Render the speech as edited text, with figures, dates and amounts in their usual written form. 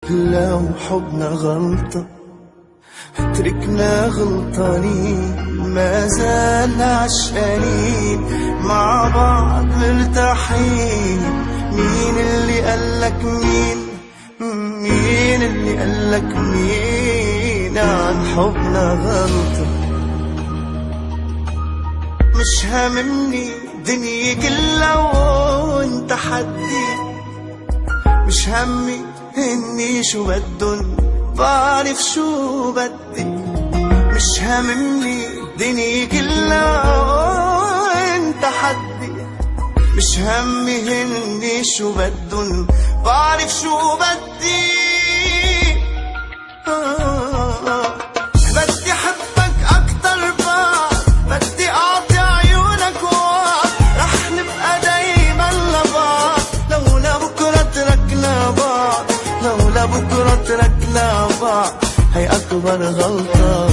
لو حبنا غلطة تركنا غلطانين، ما زال عشقانين مع بعض مرتاحين. مين اللي قالك مين اللي قالك مين عن حبنا غلطة؟ مش هاممني دنيا كلها وانت حدي، مش همي اني شو بدن بعرف شو بدي. مش هاممني دنيا كلها وانت حدي، مش همي اني شو بدن بعرف شو بدي. بدي حبك اكتر بعد، بدي اعطي عيونك وعد، رح نبقى دايما لبعض لولا بكرة تركنا بعض. لولا بكرة تركنا بعض هي أكبر غلطة.